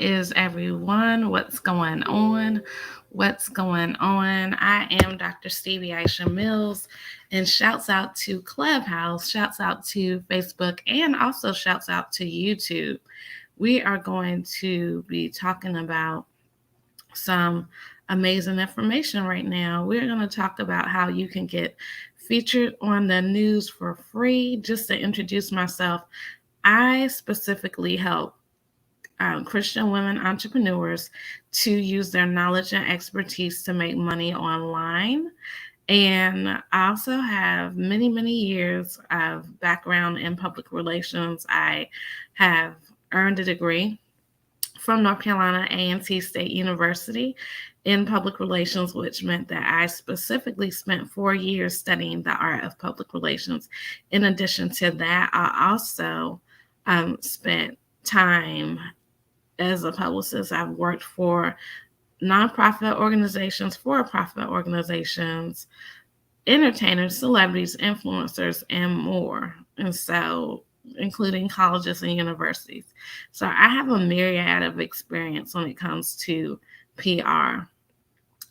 Is everyone? What's going on? What's going on? I am Dr. Stevie Aisha Mills, and shouts out to Clubhouse, shouts out to Facebook, and also shouts out to YouTube. We are going to be talking about some amazing information right now. We're going to talk about how you can get featured on the news for free. Just to introduce myself, I specifically help Christian women entrepreneurs to use their knowledge and expertise to make money online. And I also have many, many years of background in public relations. I have earned a degree from North Carolina A&T State University in public relations, which meant that I specifically spent 4 years studying the art of public relations. In addition to that, I also spent time as a publicist. I've worked for nonprofit organizations, for profit organizations, entertainers, celebrities, influencers, and more. And so, including colleges and universities. So, I have a myriad of experience when it comes to PR.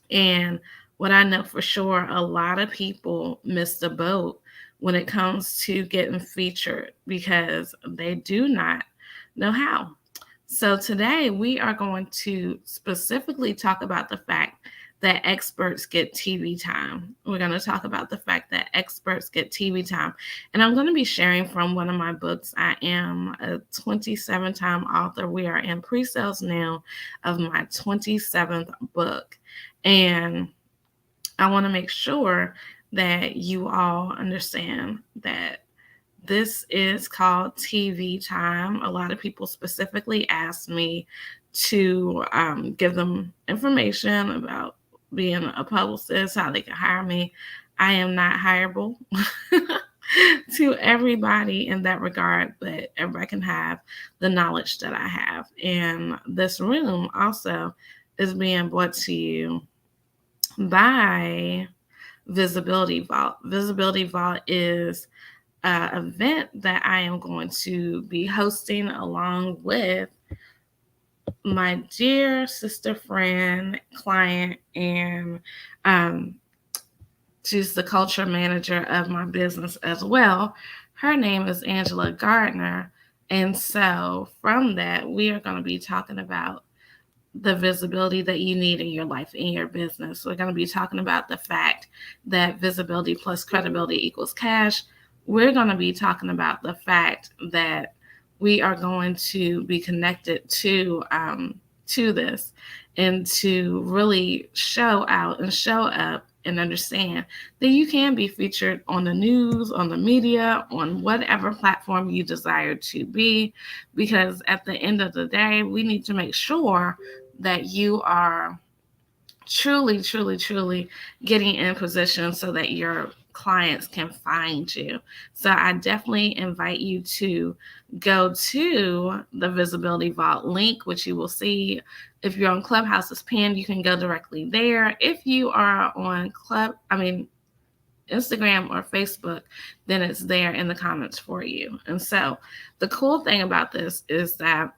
And what I know for sure, a lot of people miss the boat when it comes to getting featured because they do not know how. So, today we are going to specifically talk about the fact that experts get TV time. We're going to talk about the fact that experts get TV time. And I'm going to be sharing from one of my books. I am a 27-time author. We are in pre sales now of my 27th book. And I want to make sure that you all understand that this is called TV time. A lot of people specifically asked me to give them information about being a publicist, how they can hire me. I am not hireable to everybody in that regard, but everybody can have the knowledge that I have. And this room also is being brought to you by Visibility Vault. Visibility Vault is an event that I am going to be hosting along with my dear sister, friend, client, and um, she's the culture manager of my business as well. Her name is Angela Gardner. And so, from that, we are going to be talking about the visibility that you need in your life, in your business. We're going to be talking about the fact that visibility plus credibility equals cash. We're going to be talking about the fact that we are going to be connected to this and to really show out and show up and understand that you can be featured on the news, on the media, on whatever platform you desire to be, because at the end of the day, we need to make sure that you are truly, truly, truly getting in position so that your clients can find you. So I definitely invite you to go to the Visibility Vault link, which you will see if you're on Clubhouse's pin. You can go directly there. If you are on Instagram or Facebook, then it's there in the comments for you. And so the cool thing about this is that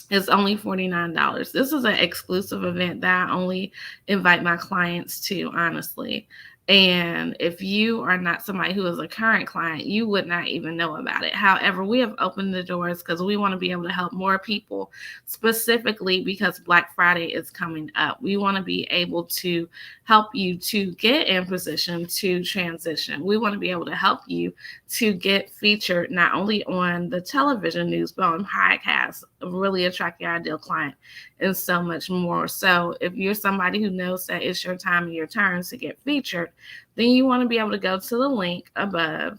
it's only $49. This is an exclusive event that I only invite my clients to, honestly. And if you are not somebody who is a current client, you would not even know about it. However, we have opened the doors because we want to be able to help more people, specifically because Black Friday is coming up. We want to be able to help you to get in position to transition. We want to be able to help you to get featured not only on the television news, but on podcasts, really attract your ideal client, and so much more. So if you're somebody who knows that it's your time and your turn to get featured, then you want to be able to go to the link above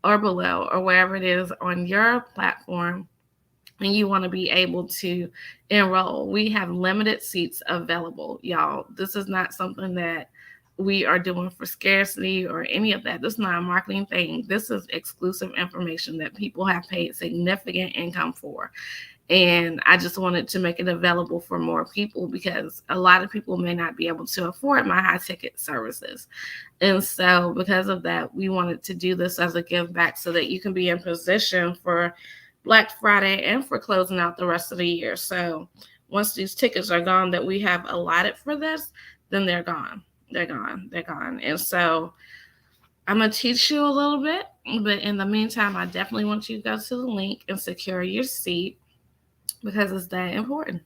or below or wherever it is on your platform, and you want to be able to enroll. We have limited seats available, y'all. This is not something that we are doing for scarcity or any of that. This is not a marketing thing. This is exclusive information that people have paid significant income for. And I just wanted to make it available for more people because a lot of people may not be able to afford my high ticket services. And so because of that, we wanted to do this as a give back so that you can be in position for Black Friday and for closing out the rest of the year. So once these tickets are gone that we have allotted for this, then they're gone. They're gone. They're gone. And so I'm going to teach you a little bit, but in the meantime, I definitely want you to go to the link and secure your seat because it's that important.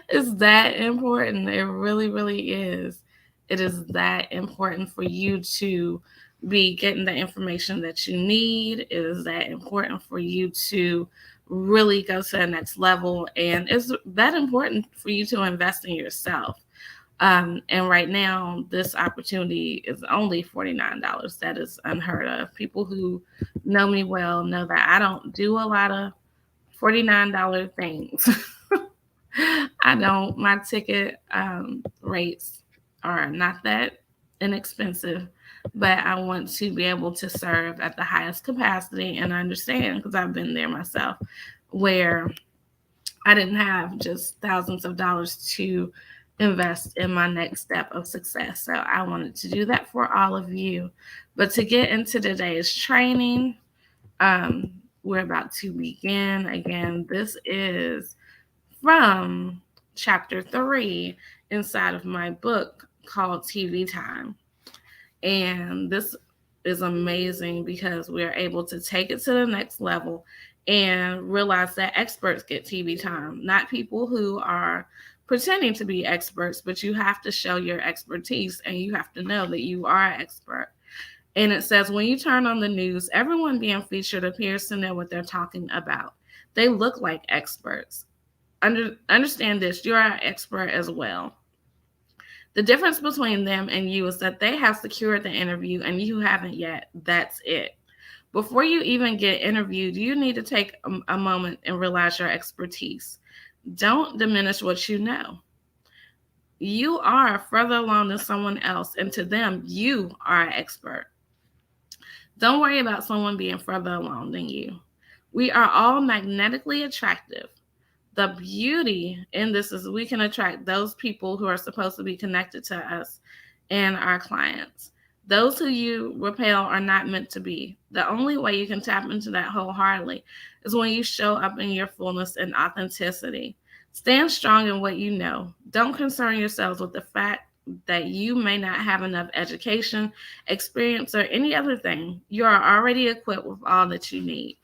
It's that important. It really, really is. It is that important for you to be getting the information that you need. It is that important for you to really go to the next level. And it's that important for you to invest in yourself. And right now, this opportunity is only $49. That is unheard of. People who know me well know that I don't do a lot of $49 things. I don't. My ticket rates are not that inexpensive, but I want to be able to serve at the highest capacity and understand because I've been there myself where I didn't have just thousands of dollars to invest in my next step of success. So I wanted to do that for all of you. But to get into today's training, um, we're about to begin. Again, this is from chapter 3 inside of my book called TV Time. And this is amazing because we are able to take it to the next level and realize that experts get TV time, not people who are pretending to be experts, but you have to show your expertise and you have to know that you are an expert. And it says, when you turn on the news, everyone being featured appears to know what they're talking about. They look like experts. Understand this, you're an expert as well. The difference between them and you is that they have secured the interview and you haven't yet. That's it. Before you even get interviewed, you need to take a moment and realize your expertise. Don't diminish what you know. You are further along than someone else, and to them, you are an expert. Don't worry about someone being further along than you. We are all magnetically attractive. The beauty in this is we can attract those people who are supposed to be connected to us and our clients. Those who you repel are not meant to be. The only way you can tap into that wholeheartedly is when you show up in your fullness and authenticity. Stand strong in what you know. Don't concern yourselves with the fact that you may not have enough education, experience, or any other thing. You are already equipped with all that you need.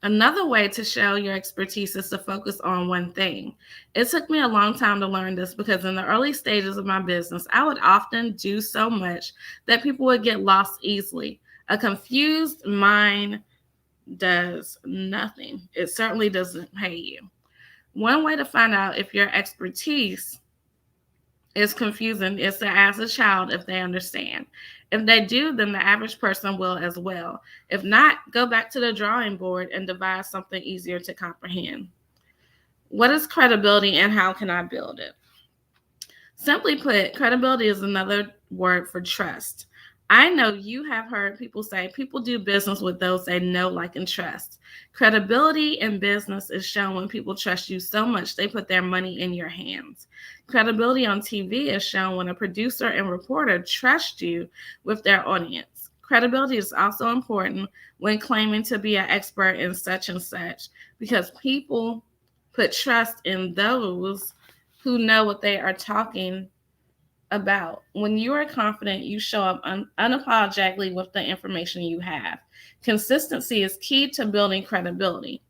Another way to show your expertise is to focus on one thing. It took me a long time to learn this because in the early stages of my business, I would often do so much that people would get lost easily. A confused mind does nothing. It certainly doesn't pay you. One way to find out if your expertise is confusing is to ask a child if they understand. If they do, then the average person will as well. If not, go back to the drawing board and devise something easier to comprehend. What is credibility and how can I build it? Simply put, credibility is another word for trust. I know you have heard people say people do business with those they know, like, and trust. Credibility in business is shown when people trust you so much they put their money in your hands. Credibility on TV is shown when a producer and reporter trust you with their audience. Credibility is also important when claiming to be an expert in such and such because people put trust in those who know what they are talking about. When you are confident, you show up unapologetically with the information you have. Consistency is key to building credibility.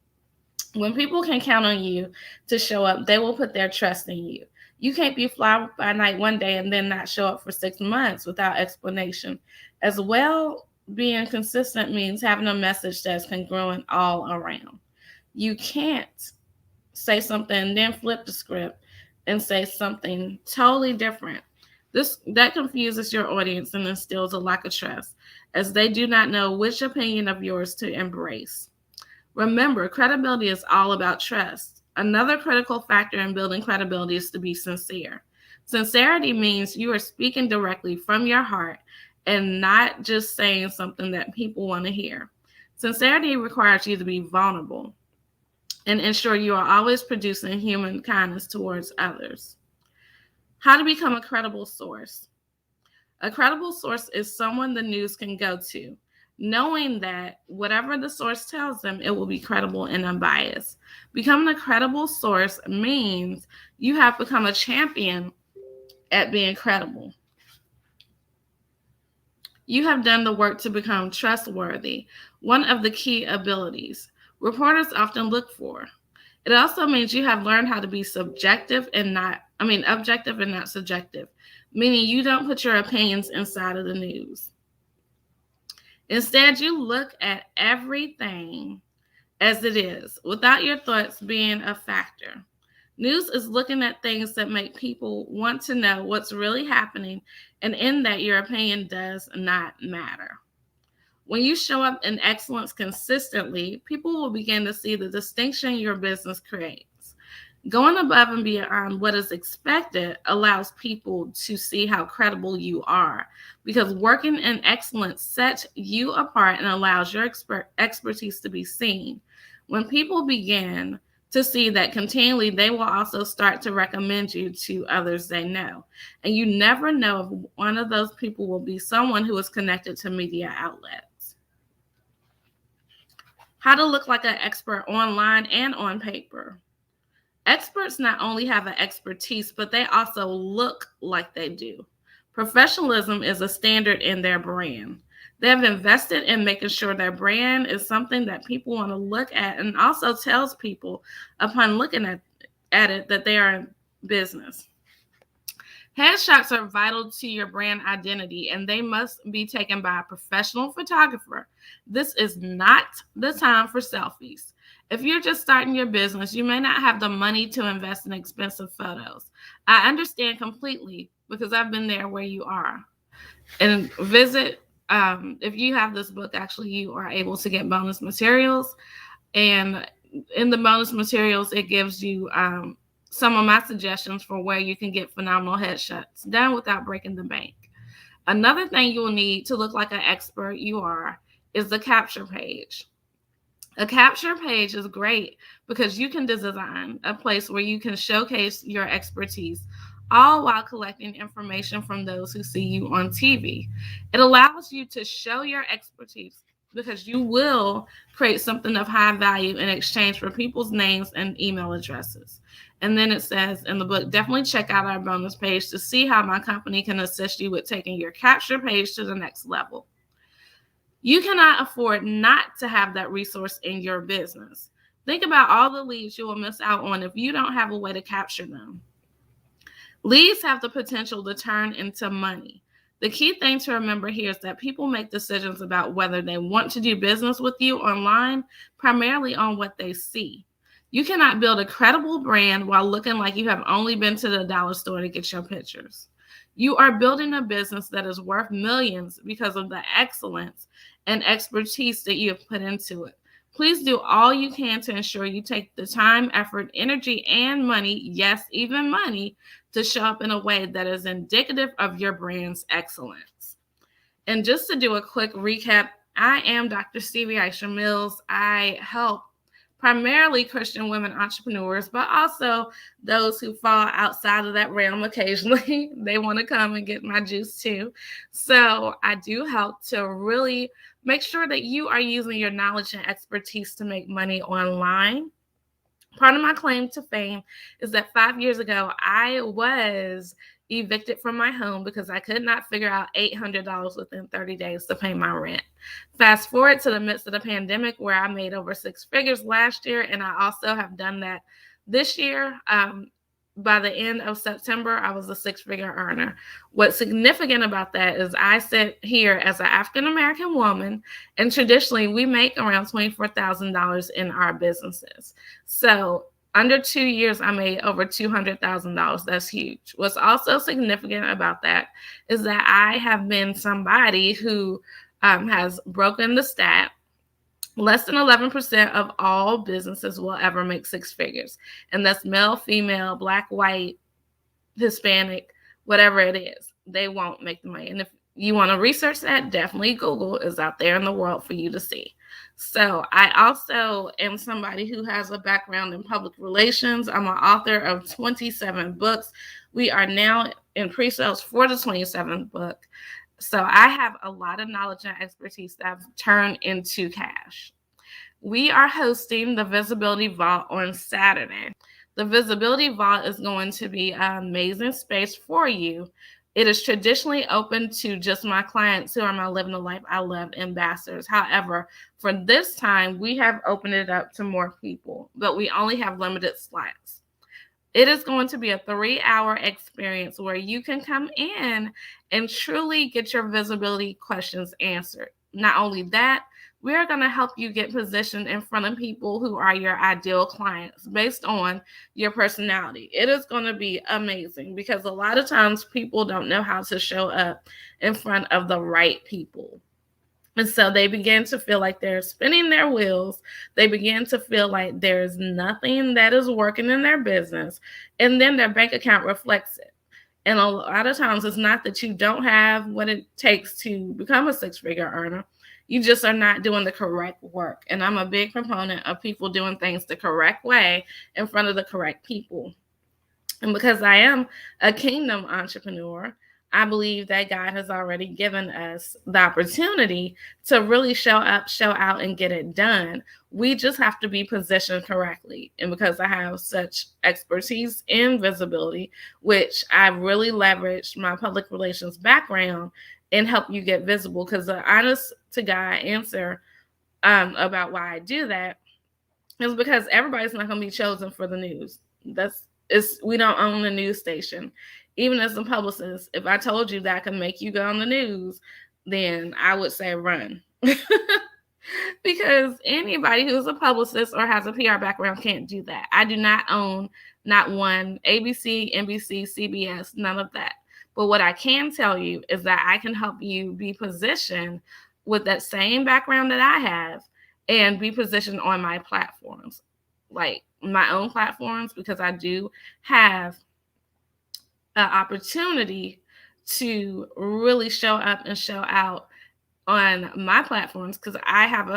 When people can count on you to show up, they will put their trust in you. You can't be fly by night one day and then not show up for 6 months without explanation. As well, being consistent means having a message that's congruent all around. You can't say something and then flip the script and say something totally different. That confuses your audience and instills a lack of trust, as they do not know which opinion of yours to embrace. Remember, credibility is all about trust. Another critical factor in building credibility is to be sincere. Sincerity means you are speaking directly from your heart and not just saying something that people want to hear. Sincerity requires you to be vulnerable and ensure you are always producing human kindness towards others. How to become a credible source. A credible source is someone the news can go to. knowing that whatever the source tells them, it will be credible and unbiased. Becoming a credible source means you have become a champion at being credible. You have done the work to become trustworthy, one of the key abilities reporters often look for. It also means you have learned how to be objective and not subjective, meaning you don't put your opinions inside of the news. Instead, you look at everything as it is, without your thoughts being a factor. News is looking at things that make people want to know what's really happening, and in that, your opinion does not matter. When you show up in excellence consistently, people will begin to see the distinction your business creates. Going above and beyond what is expected allows people to see how credible you are, because working in excellence sets you apart and allows your expertise to be seen. When people begin to see that continually, they will also start to recommend you to others they know. And you never know if one of those people will be someone who is connected to media outlets. How to look like an expert online and on paper. Experts not only have an expertise, but they also look like they do. Professionalism is a standard in their brand. They have invested in making sure their brand is something that people want to look at, and also tells people upon looking at it that they are in business. Headshots are vital to your brand identity, and they must be taken by a professional photographer. This is not the time for selfies. If you're just starting your business, you may not have the money to invest in expensive photos. I understand completely, because I've been there where you are. And if you have this book, actually, you are able to get bonus materials. And in the bonus materials, it gives you some of my suggestions for where you can get phenomenal headshots done without breaking the bank. Another thing you will need to look like an expert is the capture page. A capture page is great because you can design a place where you can showcase your expertise, all while collecting information from those who see you on TV. It allows you to show your expertise because you will create something of high value in exchange for people's names and email addresses. And then it says in the book, definitely check out our bonus page to see how my company can assist you with taking your capture page to the next level. You cannot afford not to have that resource in your business. Think about all the leads you will miss out on if you don't have a way to capture them. Leads have the potential to turn into money. The key thing to remember here is that people make decisions about whether they want to do business with you online primarily on what they see. You cannot build a credible brand while looking like you have only been to the dollar store to get your pictures. You are building a business that is worth millions because of the excellence and expertise that you have put into it. Please do all you can to ensure you take the time, effort, energy, and money, yes, even money, to show up in a way that is indicative of your brand's excellence. And just to do a quick recap, I am Dr. Stevie Aisha Mills. I help primarily Christian women entrepreneurs, but also those who fall outside of that realm occasionally. They want to come and get my juice too. So I do help to really make sure that you are using your knowledge and expertise to make money online. Part of my claim to fame is that 5 years ago, I was evicted from my home because I could not figure out $800 within 30 days to pay my rent. Fast forward to the midst of the pandemic where I made over 6 figures last year, and I also have done that this year. By the end of September, I was a 6-figure earner. What's significant about that is I sit here as an African-American woman, and traditionally we make around $24,000 in our businesses. So under 2 years, I made over $200,000. That's huge. What's also significant about that is that I have been somebody who has broken the stat. Less than 11% of all businesses will ever make 6 figures. And that's male, female, black, white, Hispanic, whatever it is. They won't make the money. And if you want to research that, definitely Google is out there in the world for you to see. So I also am somebody who has a background in public relations. I'm an author of 27 books. We are now in pre-sales for the 27th book. So I have a lot of knowledge and expertise that I've turned into cash. We are hosting the Visibility Vault on Saturday. The Visibility Vault is going to be an amazing space for you. It is traditionally open to just my clients who are my Living the Life I Love ambassadors. However, for this time, we have opened it up to more people, but we only have limited slots. It is going to be a 3-hour experience where you can come in and truly get your visibility questions answered. Not only that, we're going to help you get positioned in front of people who are your ideal clients based on your personality. It is going to be amazing because a lot of times people don't know how to show up in front of the right people. And so they begin to feel like they're spinning their wheels. They begin to feel like there's nothing that is working in their business. And then their bank account reflects it. And a lot of times it's not that you don't have what it takes to become a six-figure earner. You just are not doing the correct work. And I'm a big proponent of people doing things the correct way in front of the correct people. And because I am a kingdom entrepreneur, I believe that God has already given us the opportunity to really show up, show out, and get it done. We just have to be positioned correctly. And because I have such expertise in visibility, which I really leveraged my public relations background and help you get visible, because the honest to God answer about why I do that is because everybody's not going to be chosen for the news. We don't own the news station. Even as a publicist, if I told you that I can make you go on the news, then I would say run. Because anybody who's a publicist or has a PR background can't do that. I do not own not one ABC, NBC, CBS, none of that. But what I can tell you is that I can help you be positioned with that same background that I have and be positioned on my platforms, like my own platforms, because I do have an opportunity to really show up and show out on my platforms, because I'm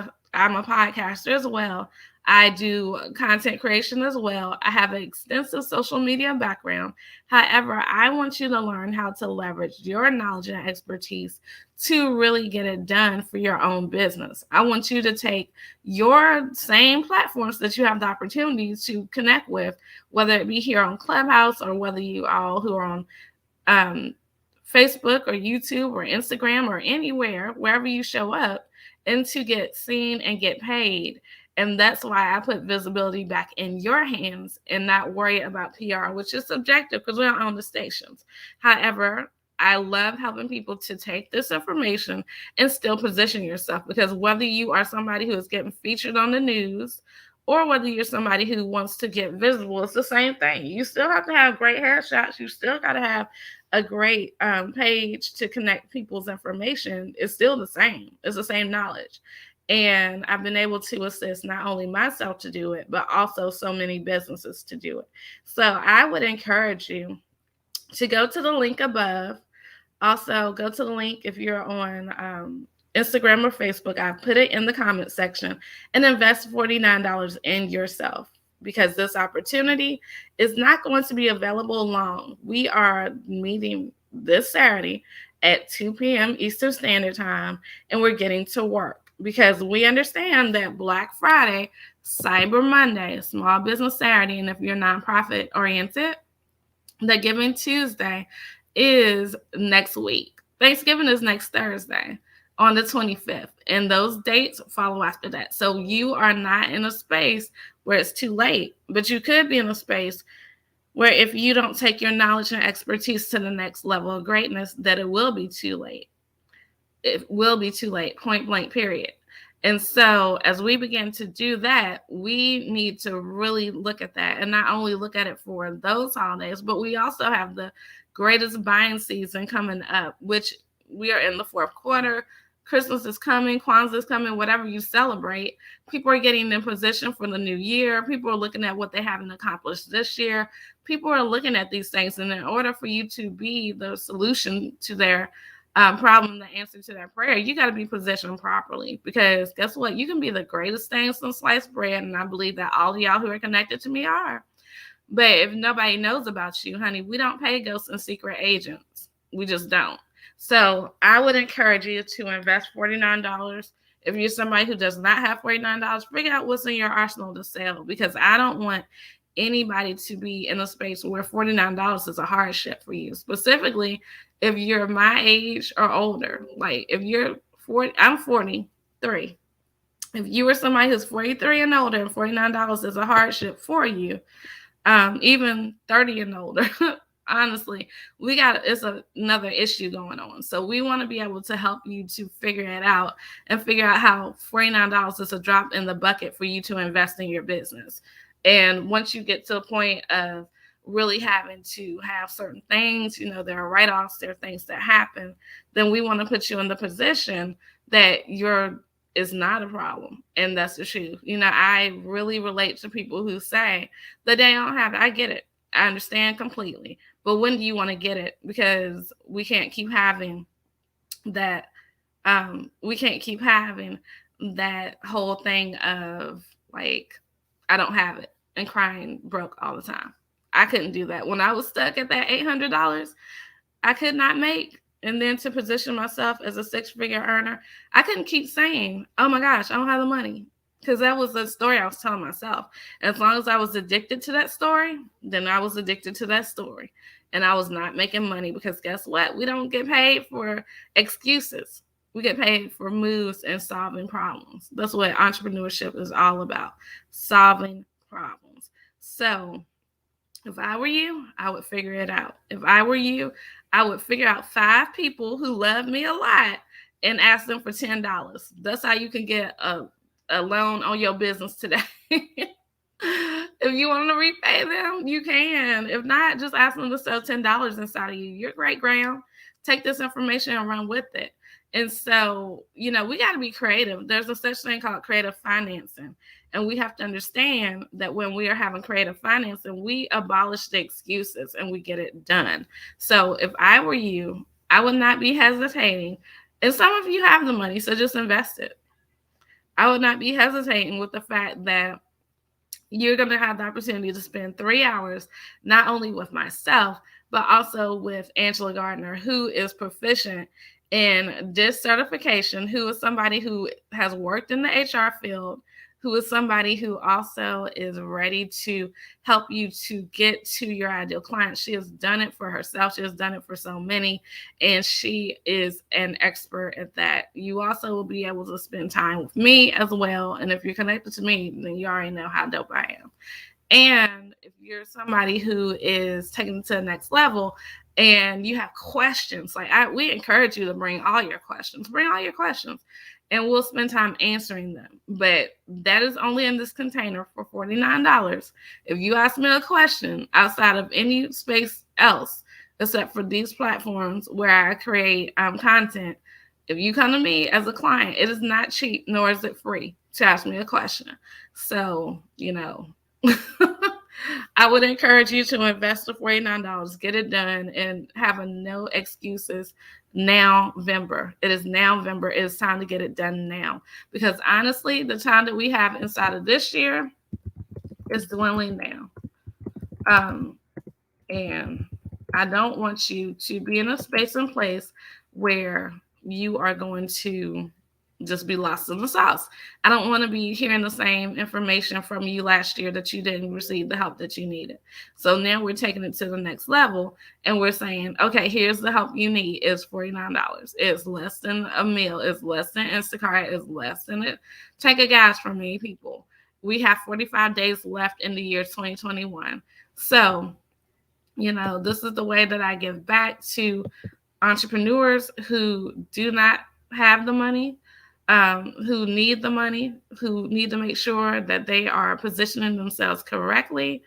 a podcaster as well. I do content creation as well. I have an extensive social media background. However, I want you to learn how to leverage your knowledge and expertise to really get it done for your own business. I want you to take your same platforms that you have the opportunity to connect with, whether it be here on Clubhouse or whether you all who are on Facebook or YouTube or Instagram or anywhere, wherever you show up, and to get seen and get paid. And that's why I put visibility back in your hands and not worry about PR, which is subjective because we don't own the stations. However, I love helping people to take this information and still position yourself, because whether you are somebody who is getting featured on the news or whether you're somebody who wants to get visible, it's the same thing. You still have to have great headshots. You still got to have a great page to connect people's information. It's still the same. It's the same knowledge. And I've been able to assist not only myself to do it, but also so many businesses to do it. So I would encourage you to go to the link above. Also, go to the link if you're on Instagram or Facebook. I put it in the comment section, and invest $49 in yourself, because this opportunity is not going to be available long. We are meeting this Saturday at 2 p.m. Eastern Standard Time, and we're getting to work because we understand that Black Friday, Cyber Monday, Small Business Saturday, and if you're nonprofit oriented, the Giving Tuesday is next week. Thanksgiving is next Thursday on the 25th, and those dates follow after that. So you are not in a space where it's too late, but you could be in a space where if you don't take your knowledge and expertise to the next level of greatness, that it will be too late. It will be too late, point blank, period. And so as we begin to do that, we need to really look at that, and not only look at it for those holidays, but we also have the greatest buying season coming up, which we are in the fourth quarter. Christmas is coming, Kwanzaa is coming, whatever you celebrate. People are getting in position for the new year. People are looking at what they haven't accomplished this year. People are looking at these things, and in order for you to be the solution to their problem, the answer to their prayer, you got to be positioned properly, because guess what? You can be the greatest thing since sliced bread, and I believe that all of y'all who are connected to me are. But if nobody knows about you, honey, we don't pay ghosts and secret agents. We just don't. So I would encourage you to invest $49. If you're somebody who does not have $49, figure out what's in your arsenal to sell, because I don't want anybody to be in a space where $49 is a hardship for you. Specifically, if you're my age or older. Like if you're 40, I'm 43. If you are somebody who's 43 and older and $49 is a hardship for you, even 30 and older, honestly, it's another issue going on. So we want to be able to help you to figure it out and figure out how $49 is a drop in the bucket for you to invest in your business. And once you get to a point of really having to have certain things, there are write-offs, there are things that happen, then we want to put you in the position that is not a problem. And that's the truth. I really relate to people who say that they don't have it. I get it. I understand completely. But when do you want to get it? Because we can't keep having that. We can't keep having that whole thing of like, I don't have it and crying broke all the time. I couldn't do that. When I was stuck at that $800, I could not make. And then to position myself as a six-figure earner, I couldn't keep saying, oh my gosh, I don't have the money. Because that was the story I was telling myself. As long as I was addicted to that story, then I was addicted to that story. And I was not making money, because guess what? We don't get paid for excuses. We get paid for moves and solving problems. That's what entrepreneurship is all about, solving problems. So if I were you, I would figure it out. If I were you, I would figure out 5 people who love me a lot and ask them for $10. That's how you can get a loan on your business today. If you want to repay them, you can. If not, just ask them to sell $10 inside of you. You're great, Graham. Take this information and run with it. And so, we got to be creative. There's a such thing called creative financing. And we have to understand that when we are having creative financing, we abolish the excuses and we get it done. So if I were you, I would not be hesitating. And some of you have the money, so just invest it. I would not be hesitating with the fact that you're going to have the opportunity to spend 3 hours, not only with myself, but also with Angela Gardner, who is proficient in this certification, who is somebody who has worked in the HR field, who is somebody who also is ready to help you to get to your ideal client. She has done it for herself. She has done it for so many, and she is an expert at that. You also will be able to spend time with me as well. And if you're connected to me, then you already know how dope I am. And if you're somebody who is taking it to the next level and you have questions, we encourage you to bring all your questions. Bring all your questions. And we'll spend time answering them. But that is only in this container for $49. If you ask me a question outside of any space else, except for these platforms where I create content, if you come to me as a client, it is not cheap, nor is it free to ask me a question. So, I would encourage you to invest the $49, get it done, and have no excuses. November. It is November. It is time to get it done now. Because honestly, the time that we have inside of this year is dwindling now. And I don't want you to be in a space and place where you are going to just be lost in the sauce. I don't want to be hearing the same information from you last year that you didn't receive the help that you needed. So now we're taking it to the next level and we're saying, okay, here's the help you need. It's $49. It's less than a meal. It's less than Instacart. It's less than it. Take a gas from me, people. We have 45 days left in the year 2021. So, this is the way that I give back to entrepreneurs who do not have the money, who need the money, who need to make sure that they are positioning themselves correctly,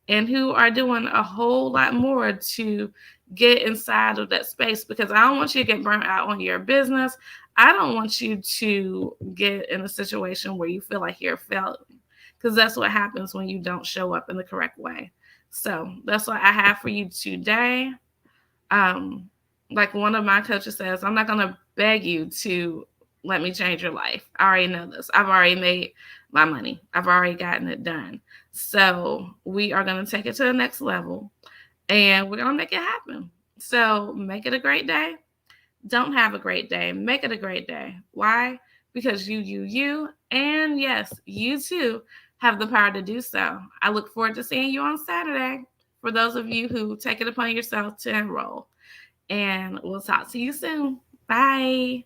and who are doing a whole lot more to get inside of that space. Because I don't want you to get burnt out on your business. I don't want you to get in a situation where you feel like you're failing, because that's what happens when you don't show up in the correct way. So that's what I have for you today. Like one of my coaches says, I'm not going to beg you to let me change your life. I already know this. I've already made my money. I've already gotten it done. So we are going to take it to the next level and we're going to make it happen. So make it a great day. Don't have a great day. Make it a great day. Why? Because you, and yes, you too have the power to do so. I look forward to seeing you on Saturday for those of you who take it upon yourself to enroll. And we'll talk to you soon. Bye.